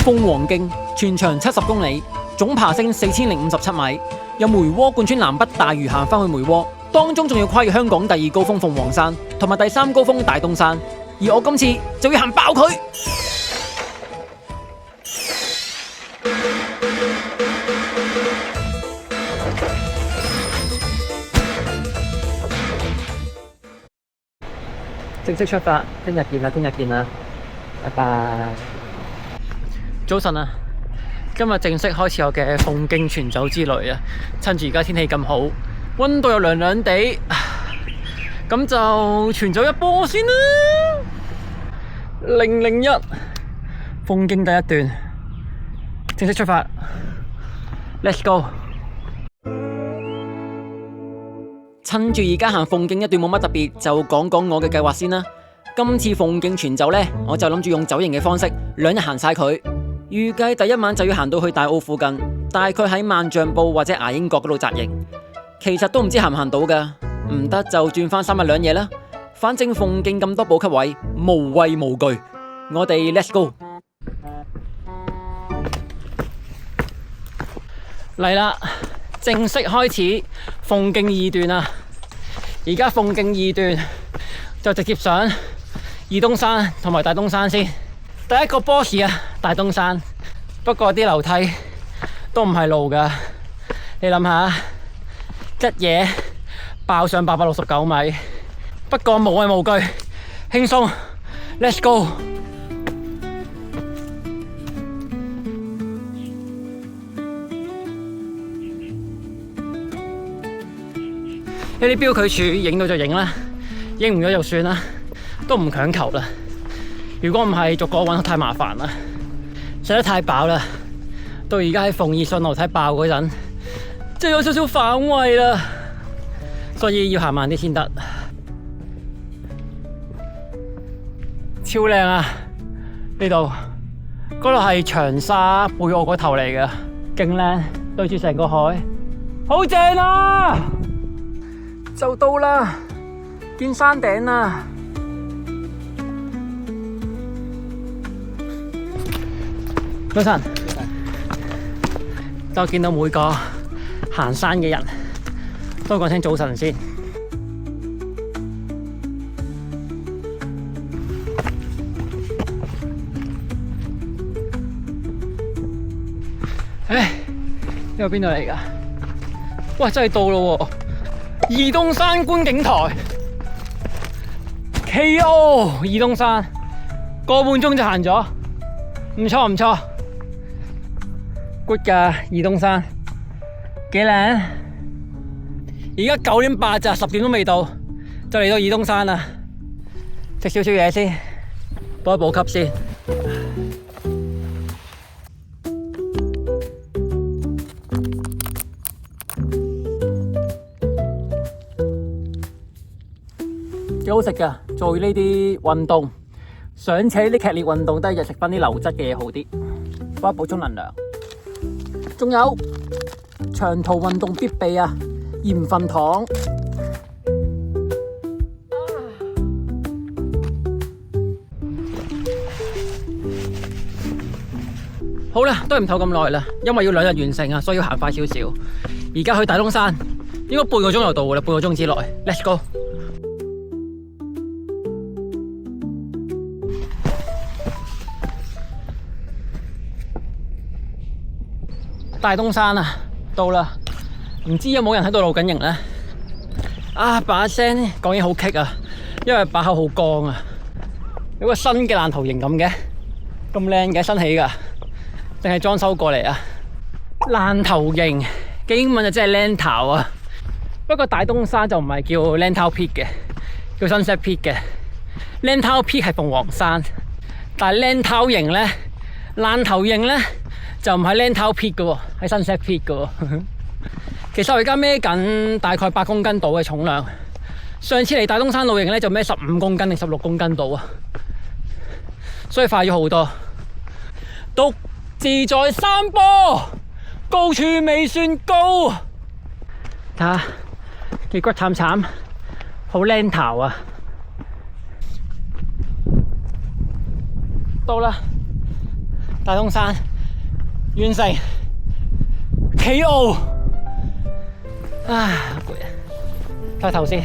鳳凰徑全長70公里，總爬升4057米，由梅窩貫穿南北大嶼行返去梅窩，當中仲要跨越香港第2高峰鳳凰山同埋第3高峰大東山，而我今次就要行爆佢。正式出發，聽日見啦，聽日見啦，拜拜。早晨啊，今日正式開始我嘅鳳徑全走之旅啊！趁住而家天氣咁好，溫度又涼涼地，咁就全走一波先啦。001鳳徑第一段正式出發 ，Let's go！ 趁住而家行鳳徑一段冇乜特別，就講講我嘅計劃先啦。今次鳳徑全走呢，我就諗住用走型嘅方式，2日行晒佢。預計第一晚就要行到去大澳附近，大概喺萬象埗或者牙鷹角嗰度紮營。其實都唔知行唔行到噶，唔得就轉翻3日2夜啦。反正鳳徑咁多補給位，無畏無懼。我哋 Let's go！ 嚟啦，正式開始鳳徑2段啊！而家鳳徑2段就直接上二東山同埋大東山先。第一個 boss 啊，大東山。不過啲樓梯都唔係路噶，你諗下，一嘢爆上869米。不過無畏無懼，輕鬆 ，Let's go！ 呢啲標距柱影到就影啦，影唔到就算啦，都唔強求啦。如果唔係逐個揾太麻煩啦，食得太飽啦。到而家喺鳳儀順樓梯爆嗰陣，即係有少少反胃啦，所以要行慢啲先得。超靚啊！呢度嗰度係長沙貝澳嗰頭嚟嘅，勁靚，對住成個海，好正啊！就到啦，見山頂啦。早晨，就見到每個行山嘅人都講聲早晨先。呢個邊度嚟㗎？哇，真係到咯喎！二東山觀景台 KO 二東山個半鐘就行咗，唔錯唔錯 ，good 㗎二東山，幾靚。而家9點8咋，10點都未到，就嚟到二東山啦。食少少嘢先，補一補給先。幾好食噶，做呢啲運動，想扯啲劇烈運動都係食翻啲流質嘅嘢好啲，幫我補充能量。仲有長途運動必備啊，鹽分糖。好啦，都係唔唞咁耐啦，因為要2日完成啊，所以要行快少少。而家去大東山，應該半個鐘就到噶啦，半個鐘之內。Let's go！大東山啊，到啦！唔知有冇人喺度露緊營呢？啊，把聲講嘢好棘啊，因為把口好乾啊。有個新嘅爛頭營咁嘅，咁靚嘅新起噶，定係裝修過嚟啊？爛頭營嘅英文就即係 Lantau 啊。不過大東山就唔係叫 Lantau Peak 嘅，叫 Sunset Peak 嘅。Lantau Peak 係鳳凰山，但係 Lantau 營咧，爛頭營咧。就唔係 Lantau Peak 嘅喎，係 Sunset Peak 嘅喎。其實我而家孭緊大概8公斤度嘅重量，上次嚟大東山露營咧就孭15公斤定16公斤度啊，所以快咗好多。獨自在山坡，高處未算高。睇下幾骨慘慘，好 Lantau 啊！到啦，大東山完成KO。唉，攰啊！睇下頭先。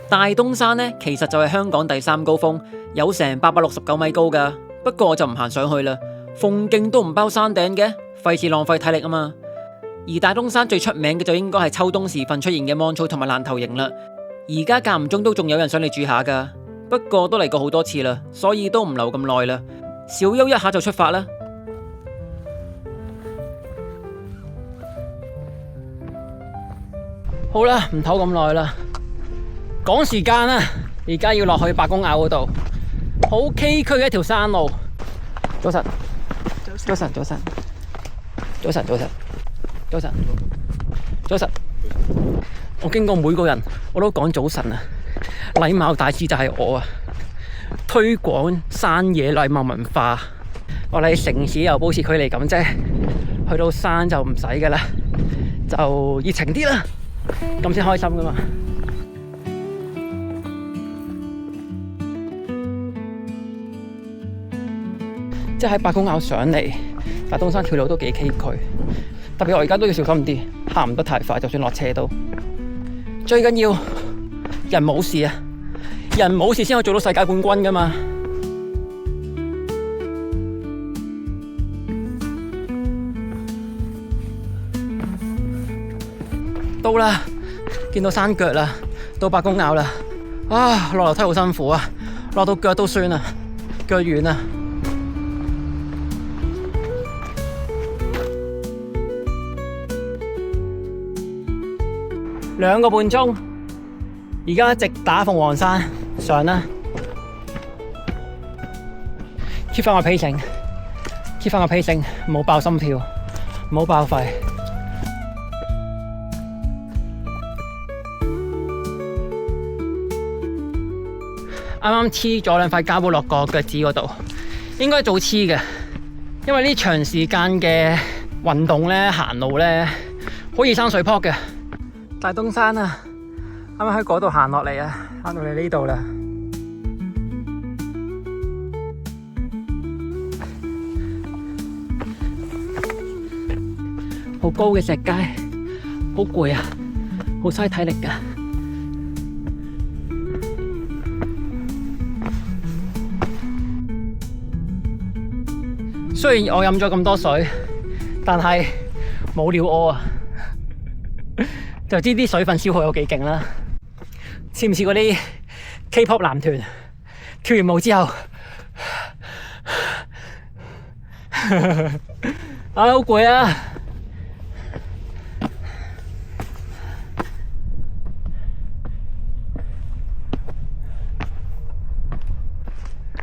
大東山呢，其實就係香港第3高峰，有成869米高噶。不過我就唔行上去啦，鳳徑都唔包山頂嘅，費事浪費體力啊嘛。而大東山最出名嘅就應該係秋冬時分出現嘅芒草同埋爛頭營啦。而家間唔中都仲有人想嚟住下噶，不過都嚟過好多次啦，所以都唔留咁耐啦，小休一下就出發啦。好啦，唔唞咁耐啦，趕時間啦，而家要落去白公坳嗰度，好崎嶇嘅一條山路。早晨，早晨，早晨，早晨，早晨，早晨，早晨。我經過每個人，我都講早晨啊！禮貌大使就係我啊！推廣山野禮貌文化。我哋城市又保持距離感啫，去到山就唔使噶啦，就熱情啲啦，咁先開心噶嘛。即係喺白公坳上嚟，大東山條路都幾崎嶇，特別我而家都要小心啲，行唔得太快，就算落車都。最緊要人冇事啊！人冇事先可以做到世界冠軍噶嘛。到啦，見到山腳啦，到白公坳啦。啊，落樓梯好辛苦啊，落到腳都酸啊，腳軟啊。2個半鐘，而家直打鳳凰山上啦。keep 翻個 pacing，keep 翻個 pacing，唔好爆心跳，唔好爆肺。啱啱黐咗2塊膠布落個腳趾嗰度，應該早黐嘅，因為呢長時間嘅運動咧，行路咧，好易生水泡嘅。大東山啊，啱啱喺嗰度行落嚟啊，行到嚟呢度啦。好高嘅石階，好攰啊，好嘥體力噶。雖然我飲咗咁多水，但係冇尿屙啊！就知啲水分消耗有幾勁啦。似唔似嗰啲 K-pop 男團跳完舞之後，好攰啊！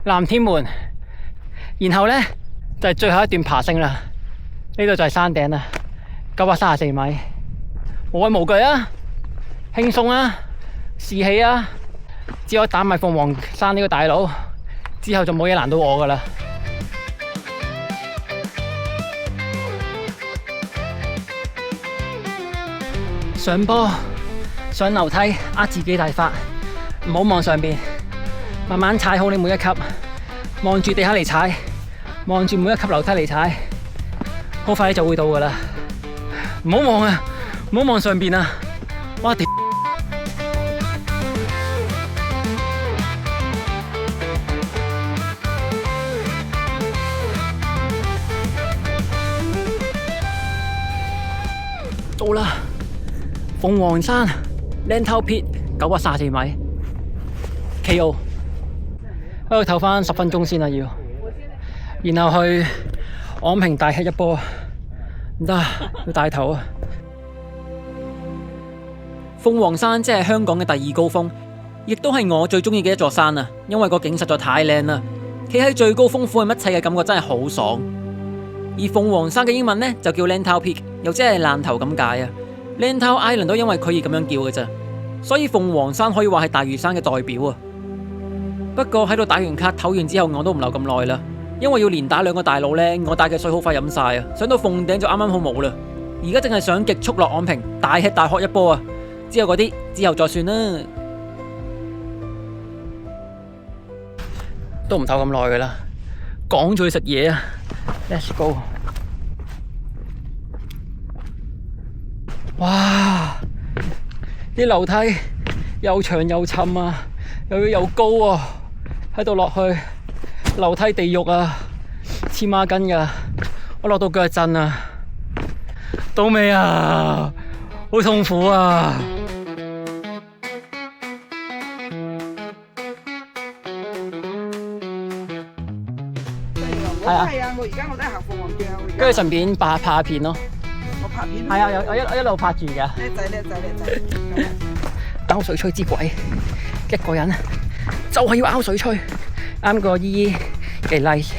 南天門，然後呢，就係最後一段爬升啦。呢度就係山頂啦，934米。無畏無懼啊，輕鬆啊，士氣啊，只可打埋鳳凰山呢個大佬，之後就冇嘢難到我噶啦。上坡上樓梯，自己大法，唔好望上邊，慢慢踩好你每一級，望住地下嚟踩，望住每一級樓梯嚟踩，好快就會到噶啦。唔好望啊！唔好望上邊啊！哇屌！到啦，鳳凰山 Lantau Peak 934米 KO， 喺度唞翻10分鐘先啦要，然後去昂坪大吃一波，唔得，要帶頭啊！鳳凰山即係香港嘅第2高峰，亦都係我最中意嘅一座山啊！因為個景實在太靚啦，企喺最高峰俯瞰一切嘅感覺真係好爽。而鳳凰山嘅英文呢，就叫 Lantau Peak， 又即係爛頭咁解啊。Lantau Island 都因為佢而咁樣叫嘅咋，所以鳳凰山可以話係大嶼山嘅代表啊。不過喺度打完卡唞完之後，我都唔留咁耐啦，因為要連打2個大佬呢，我帶嘅水好快飲晒啊，上到鳳頂就啱啱好冇啦。而家淨係想極速落昂坪，大吃大喝一波啊！之後嗰啲之後再算啦，都唔唞咁耐噶啦，趕住去食嘢啊 ！Let's go！ 哇！啲樓梯又長又沉啊，又高啊，喺度落去樓梯地獄啊，黐孖筋㗎！我落到腳震啊！到未啊？好痛苦啊！係啊，我而家我都行鳳凰徑啊！跟住順便拍下片咯。我拍片。係啊，我一路拍住㗎。叻仔！拗水吹之鬼，一個人就係要拗水吹。啱個姨姨嘅 like，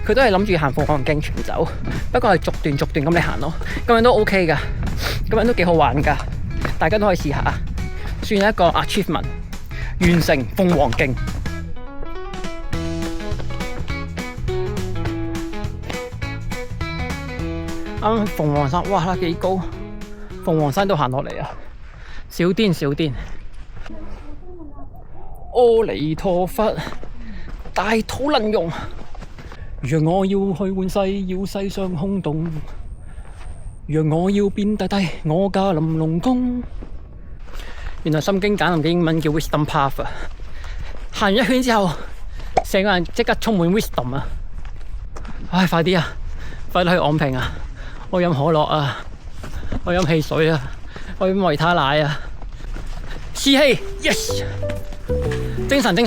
佢都係諗住行鳳凰徑全走，不過係逐段咁嚟行咯。咁樣都 OK 㗎，咁樣都幾好玩㗎，大家都可以試下，算係一個 achievement， 完成鳳凰徑。啱鳳凰山，哇！幾高，鳳凰山都行落嚟啊！小癲，阿彌陀佛，大肚能用。若我要去換世，要世上空洞。若我要變大，我駕臨龍宮。原來心經簡林嘅英文叫 Wisdom Path 啊！行完一圈之後，成個人即刻充滿 wisdom 啊！唉，快啲啊！快啲去昂坪啊！我飲可樂啊！我飲汽水啊！我飲維他奶啊！士氣 ，yes！ 精神！可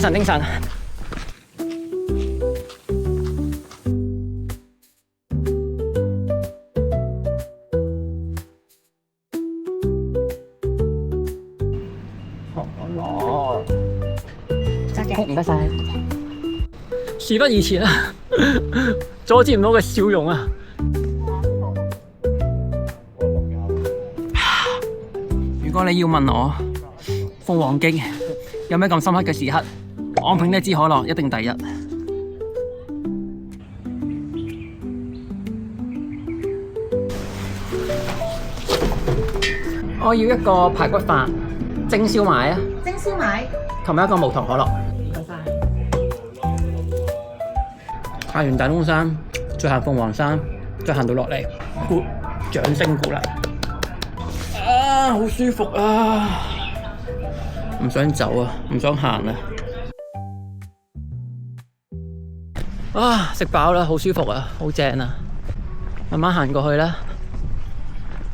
樂，唔該晒。事不宜遲啦，阻止唔到嘅笑容啊！如果你要問我鳳凰徑有咩咁深刻嘅時刻，昂坪呢支可樂一定第一。我要一個排骨飯，蒸燒賣啊！蒸燒賣，同埋一個無糖可樂。唔該晒。行完大東山，再行鳳凰山，再行到落嚟，掌聲鼓勵。啊，好舒服啊！唔想走啊，唔想行啊！啊，食飽啦，好舒服啊，好正啊！慢慢行過去啦，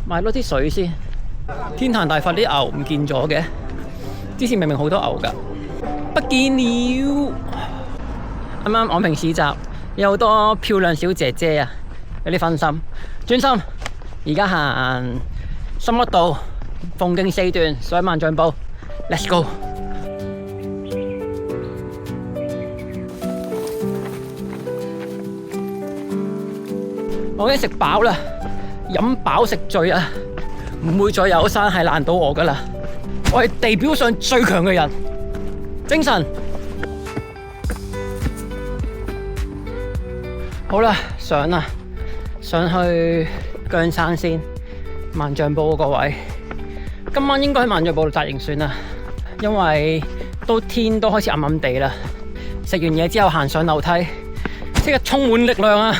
買多啲水先。天壇大佛啲牛唔見咗嘅，之前明明好多牛㗎，不見了。啱啱昂坪市集有好多漂亮小姐姐啊，有啲分心，專心。而家行深綠道鳳徑4段上萬丈步 ，Let's go！ 我已經食飽啦，飲飽食醉啊，唔會再有山係難到我噶啦！我係地表上最強嘅人，精神！好啦，上去姜山先。萬丈埔嗰個位，今晚應該喺萬丈埔度紮營算啦，因為天都開始暗暗地啦。食完嘢之後行上樓梯，即刻充滿力量啊！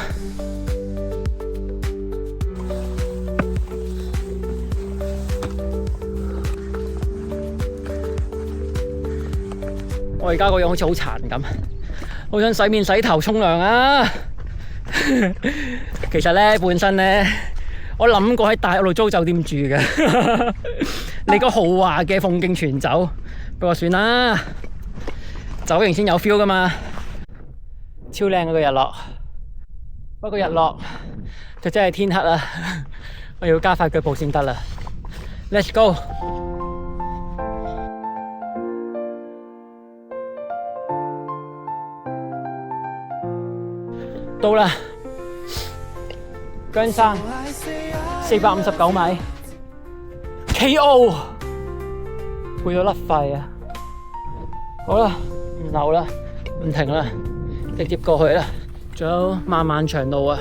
我而家個樣好似好殘咁，好想洗面洗頭沖涼啊！其實咧，本身咧。我諗過喺大陸度租酒店住嘅，嚟個豪華嘅鳳徑全走，不過算啦，走完先有 feel 噶嘛，超靚嗰個日落，不過日落就真係天黑啦，我要加快腳步先得啦 ，Let's go！ 到啦，姜山。459米 KO， 攰到甩肺啊！好啦，唔留啦，唔停啦，直接過去啦。仲有漫漫長路啊！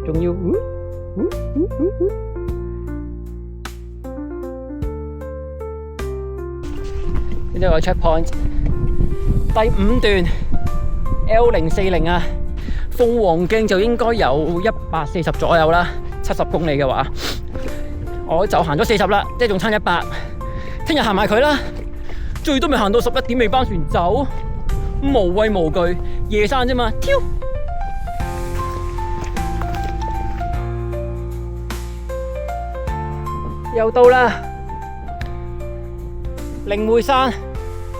仲要呢度有 checkpoint，第5段 L040啊，鳳凰徑就應該有140左右啦，70公里嘅話，我就行咗40啦，即係仲差100。聽日行埋佢啦，最多咪行到11點尾班船走，無畏無懼，夜山啫嘛，跳！又到啦，靈會山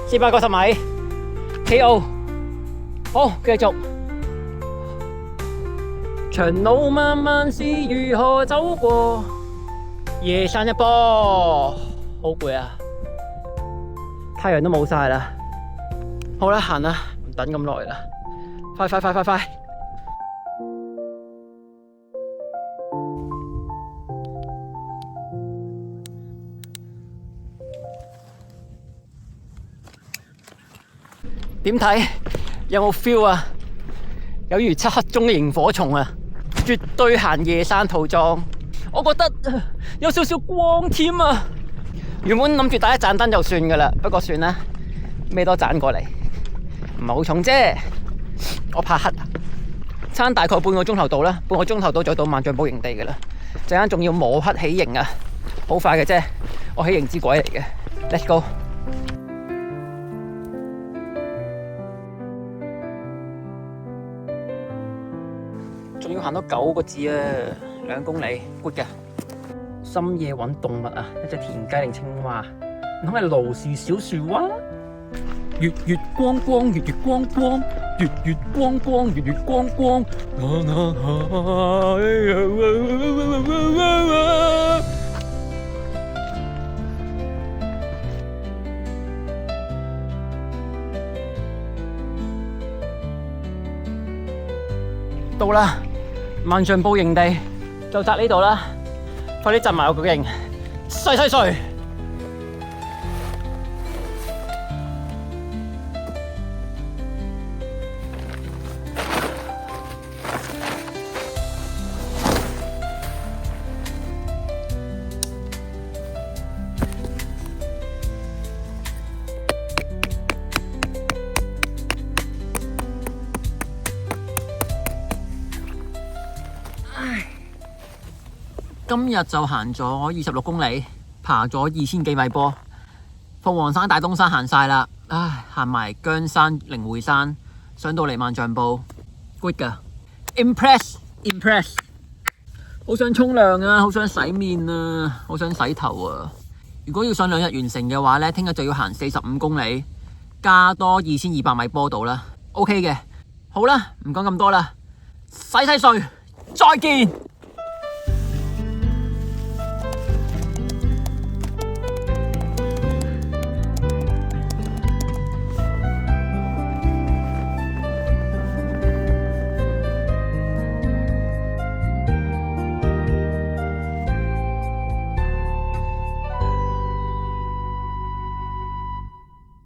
490米 KO， 好，繼續。長路漫漫是如何走過，夜山一波，好攰啊！太陽都冇晒啦，好啦，行啦，唔等咁耐啦，快！點睇？有冇 feel 啊？有如漆黑中嘅螢火蟲啊！絕對行夜山套裝，我覺得有少少光添啊！原本諗住打一盞燈就算噶啦，不過算啦，孭多盞過嚟，唔係好重啫。我怕黑啊！差大概半個鐘頭到啦，半個鐘頭到就到萬象堡營地噶啦。陣間仲要摸黑起營啊，好快嘅啫，我起營之鬼嚟嘅。Let's go！仲要行多9個字啊，2公里 ，good 嘅。深夜揾動物啊，一隻田雞定青蛙，唔通係盧氏小樹蛙？月月光光，月月光光，月月光光，月月光光。到啦，萬象堡營地就紮呢度啦，快啲紮埋我個營，細碎。今日就行咗26公里，爬咗2000幾米波，鳳凰山、大東山行晒啦，唉，行埋姜山、靈會山，上到嚟萬象堡 ，good 噶 ，impress，好想沖涼啊，好想洗面啊，好想洗頭啊！如果要上2日完成嘅話呢，聽日就要行45公里，加多2200米波度啦 ，OK 嘅，好啦，唔講咁多啦，洗碎，再見。